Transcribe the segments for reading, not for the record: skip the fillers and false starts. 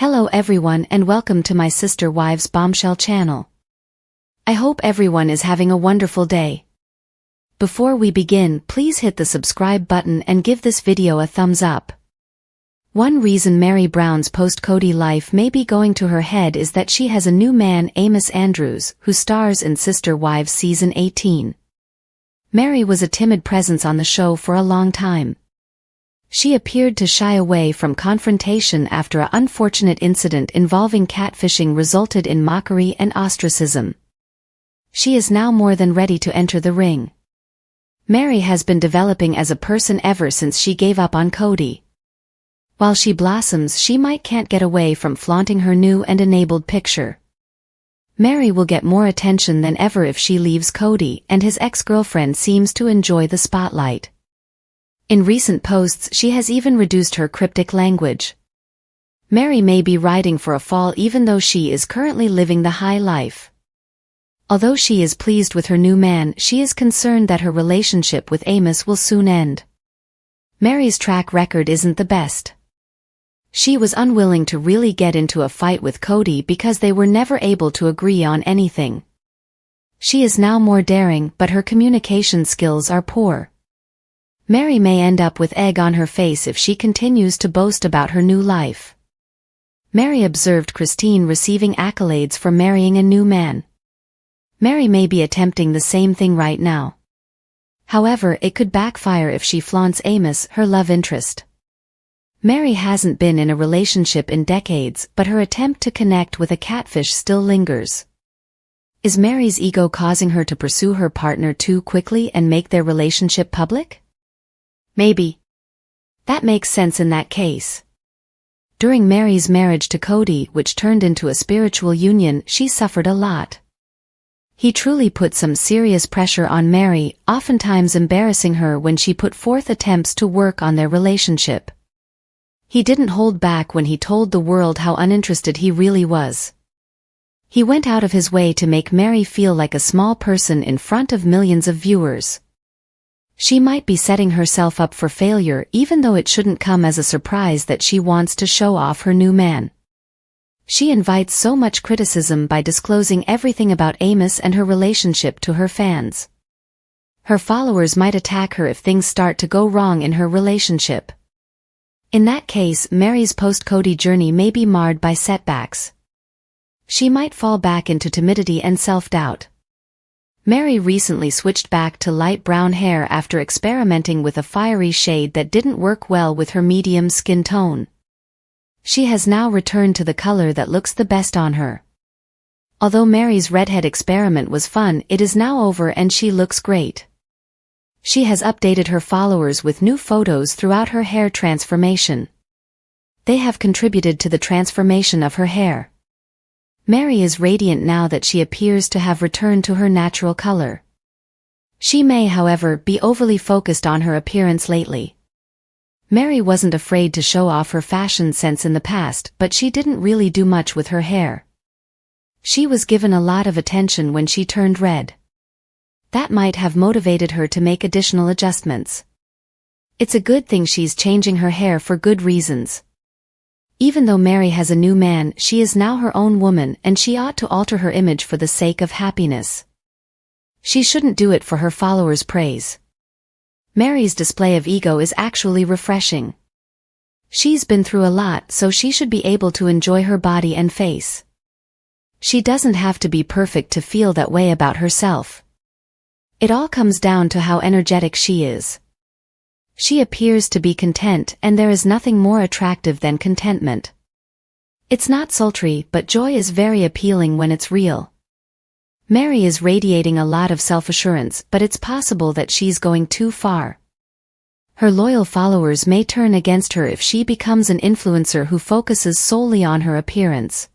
Hello everyone and welcome to my Sister Wives Bombshell channel. I hope everyone is having a wonderful day. Before we begin, please hit the subscribe button and give this video a thumbs up. One reason Meri Brown's post-Kody life may be going to her head is that she has a new man, Amos Andrews, who stars in Sister Wives Season 18. Meri was a timid presence on the show for a long time. She appeared to shy away from confrontation after an unfortunate incident involving catfishing resulted in mockery and ostracism. She is now more than ready to enter the ring. Meri has been developing as a person ever since she gave up on Kody. While she blossoms, she can't get away from flaunting her new and enabled picture. Meri will get more attention than ever if she leaves Kody, and his ex-girlfriend seems to enjoy the spotlight. In recent posts she has even reduced her cryptic language. Meri may be riding for a fall even though she is currently living the high life. Although she is pleased with her new man, she is concerned that her relationship with Amos will soon end. Meri's track record isn't the best. She was unwilling to really get into a fight with Kody because they were never able to agree on anything. She is now more daring, but her communication skills are poor. Meri may end up with egg on her face if she continues to boast about her new life. Meri observed Christine receiving accolades for marrying a new man. Meri may be attempting the same thing right now. However, it could backfire if she flaunts Amos, her love interest. Meri hasn't been in a relationship in decades, but her attempt to connect with a catfish still lingers. Is Meri's ego causing her to pursue her partner too quickly and make their relationship public? Maybe. That makes sense in that case. During Meri's marriage to Kody, which turned into a spiritual union, she suffered a lot. He truly put some serious pressure on Meri, oftentimes embarrassing her when she put forth attempts to work on their relationship. He didn't hold back when he told the world how uninterested he really was. He went out of his way to make Meri feel like a small person in front of millions of viewers. She might be setting herself up for failure even though it shouldn't come as a surprise that she wants to show off her new man. She invites so much criticism by disclosing everything about Amos and her relationship to her fans. Her followers might attack her if things start to go wrong in her relationship. In that case, Meri's post-Kody journey may be marred by setbacks. She might fall back into timidity and self-doubt. Meri recently switched back to light brown hair after experimenting with a fiery shade that didn't work well with her medium skin tone. She has now returned to the color that looks the best on her. Although Meri's redhead experiment was fun, it is now over and she looks great. She has updated her followers with new photos throughout her hair transformation. They have contributed to the transformation of her hair. Meri is radiant now that she appears to have returned to her natural color. She may, however, be overly focused on her appearance lately. Meri wasn't afraid to show off her fashion sense in the past, but she didn't really do much with her hair. She was given a lot of attention when she turned red. That might have motivated her to make additional adjustments. It's a good thing she's changing her hair for good reasons. Even though Meri has a new man, she is now her own woman and she ought to alter her image for the sake of happiness. She shouldn't do it for her followers' praise. Meri's display of ego is actually refreshing. She's been through a lot, so she should be able to enjoy her body and face. She doesn't have to be perfect to feel that way about herself. It all comes down to how energetic she is. She appears to be content, and there is nothing more attractive than contentment. It's not sultry, but joy is very appealing when it's real. Meri is radiating a lot of self-assurance, but it's possible that she's going too far. Her loyal followers may turn against her if she becomes an influencer who focuses solely on her appearance.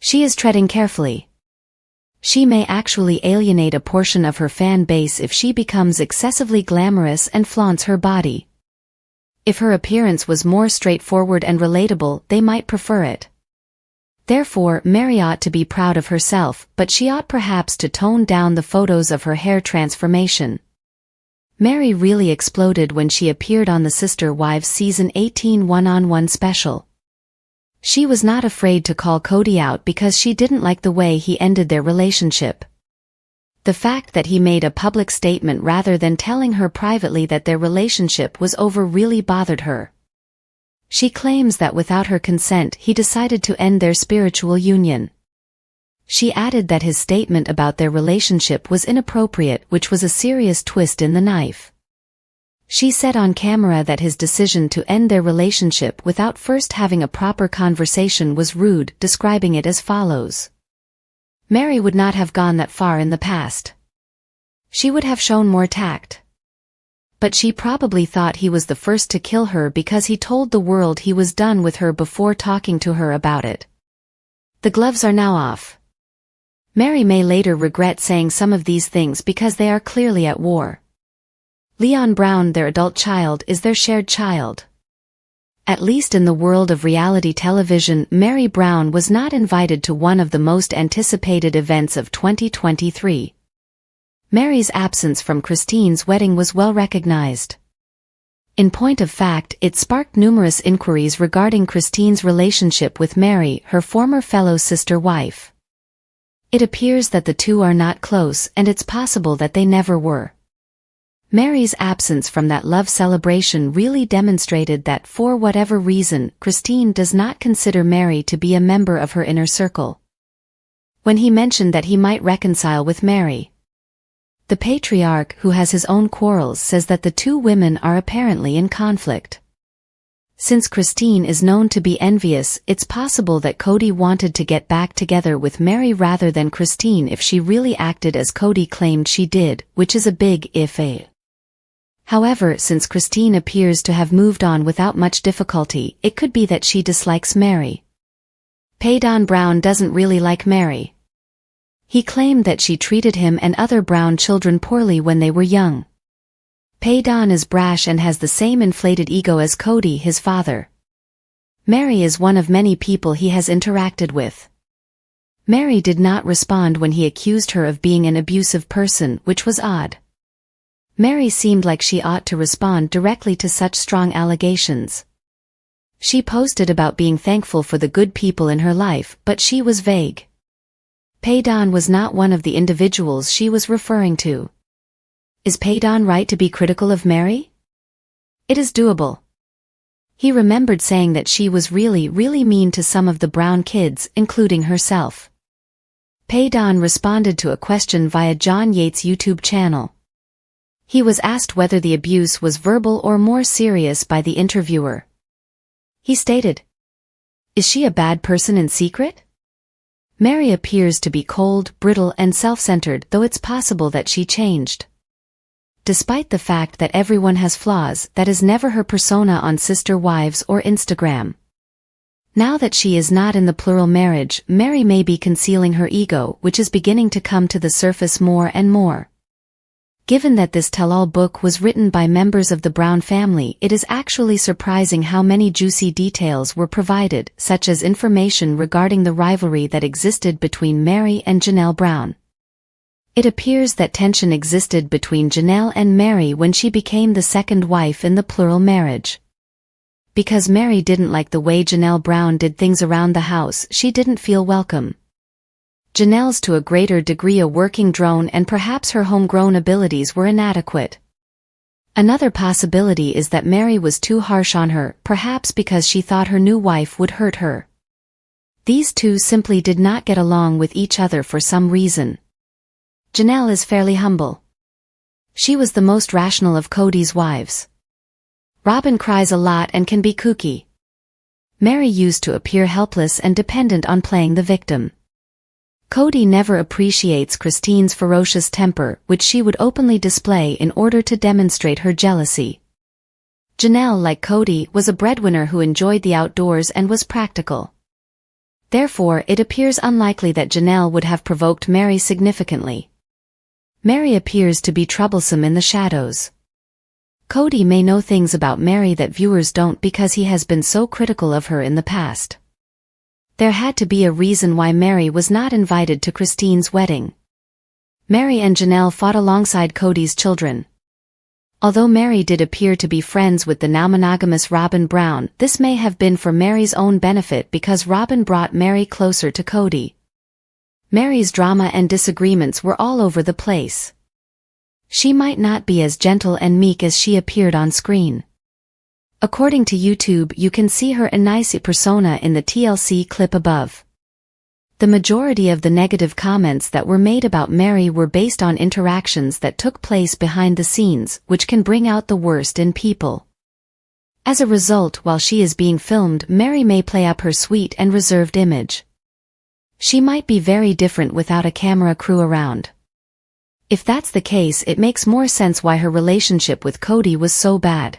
She is treading carefully. She may actually alienate a portion of her fan base if she becomes excessively glamorous and flaunts her body. If her appearance was more straightforward and relatable, they might prefer it. Therefore, Meri ought to be proud of herself, but she ought perhaps to tone down the photos of her hair transformation. Meri really exploded when she appeared on the Sister Wives Season 18 one-on-one special. She was not afraid to call Kody out because she didn't like the way he ended their relationship. The fact that he made a public statement rather than telling her privately that their relationship was over really bothered her. She claims that without her consent he decided to end their spiritual union. She added that his statement about their relationship was inappropriate, which was a serious twist in the knife. She said on camera that his decision to end their relationship without first having a proper conversation was rude, describing it as follows. Meri would not have gone that far in the past. She would have shown more tact. But she probably thought he was the first to kill her because he told the world he was done with her before talking to her about it. The gloves are now off. Meri may later regret saying some of these things because they are clearly at war. Leon Brown, their adult child, is their shared child. At least in the world of reality television, Meri Brown was not invited to one of the most anticipated events of 2023. Meri's absence from Christine's wedding was well recognized. In point of fact, it sparked numerous inquiries regarding Christine's relationship with Meri, her former fellow sister-wife. It appears that the two are not close, and it's possible that they never were. Meri's absence from that love celebration really demonstrated that for whatever reason, Christine does not consider Meri to be a member of her inner circle. When he mentioned that he might reconcile with Meri, the patriarch, who has his own quarrels, says that the two women are apparently in conflict. Since Christine is known to be envious, it's possible that Kody wanted to get back together with Meri rather than Christine if she really acted as Kody claimed she did, which is a big if. However, since Christine appears to have moved on without much difficulty, it could be that she dislikes Meri. Paydon Brown doesn't really like Meri. He claimed that she treated him and other Brown children poorly when they were young. Paydon is brash and has the same inflated ego as Kody, his father. Meri is one of many people he has interacted with. Meri did not respond when he accused her of being an abusive person, which was odd. Meri seemed like she ought to respond directly to such strong allegations. She posted about being thankful for the good people in her life, but she was vague. Paydon was not one of the individuals she was referring to. Is Paydon right to be critical of Meri? It is doable. He remembered saying that she was really mean to some of the Brown kids, including herself. Paydon responded to a question via John Yates' YouTube channel. He was asked whether the abuse was verbal or more serious by the interviewer. He stated, "Is she a bad person in secret?" Meri appears to be cold, brittle, and self-centered, though it's possible that she changed. Despite the fact that everyone has flaws, that is never her persona on Sister Wives or Instagram. Now that she is not in the plural marriage, Meri may be concealing her ego, which is beginning to come to the surface more and more. Given that this tell-all book was written by members of the Brown family, it is actually surprising how many juicy details were provided, such as information regarding the rivalry that existed between Meri and Janelle Brown. It appears that tension existed between Janelle and Meri when she became the second wife in the plural marriage. Because Meri didn't like the way Janelle Brown did things around the house, she didn't feel welcome. Janelle's to a greater degree a working drone, and perhaps her homegrown abilities were inadequate. Another possibility is that Meri was too harsh on her, perhaps because she thought her new wife would hurt her. These two simply did not get along with each other for some reason. Janelle is fairly humble. She was the most rational of Kody's wives. Robin cries a lot and can be kooky. Meri used to appear helpless and dependent on playing the victim. Kody never appreciates Christine's ferocious temper, which she would openly display in order to demonstrate her jealousy. Janelle, like Kody, was a breadwinner who enjoyed the outdoors and was practical. Therefore, it appears unlikely that Janelle would have provoked Meri significantly. Meri appears to be troublesome in the shadows. Kody may know things about Meri that viewers don't because he has been so critical of her in the past. There had to be a reason why Meri was not invited to Christine's wedding. Meri and Janelle fought alongside Kody's children. Although Meri did appear to be friends with the now monogamous Robin Brown, this may have been for Meri's own benefit because Robin brought Meri closer to Kody. Meri's drama and disagreements were all over the place. She might not be as gentle and meek as she appeared on screen. According to YouTube, you can see her nice persona in the TLC clip above. The majority of the negative comments that were made about Meri were based on interactions that took place behind the scenes, which can bring out the worst in people. As a result, while she is being filmed, Meri may play up her sweet and reserved image. She might be very different without a camera crew around. If that's the case, it makes more sense why her relationship with Kody was so bad.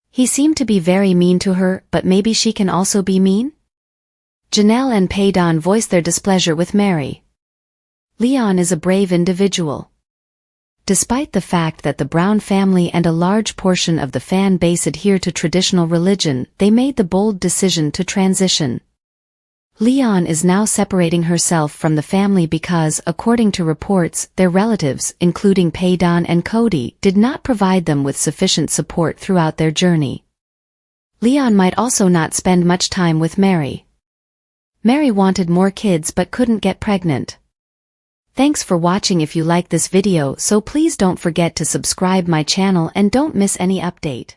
He seemed to be very mean to her, but maybe she can also be mean? Janelle and Paydon voiced their displeasure with Meri. Leon is a brave individual. Despite the fact that the Brown family and a large portion of the fan base adhere to traditional religion, they made the bold decision to transition. Leon is now separating herself from the family because, according to reports, their relatives, including Paydon and Kody, did not provide them with sufficient support throughout their journey. Leon might also not spend much time with Meri. Meri wanted more kids but couldn't get pregnant. Thanks for watching. If you like this video, so please don't forget to subscribe my channel and don't miss any update.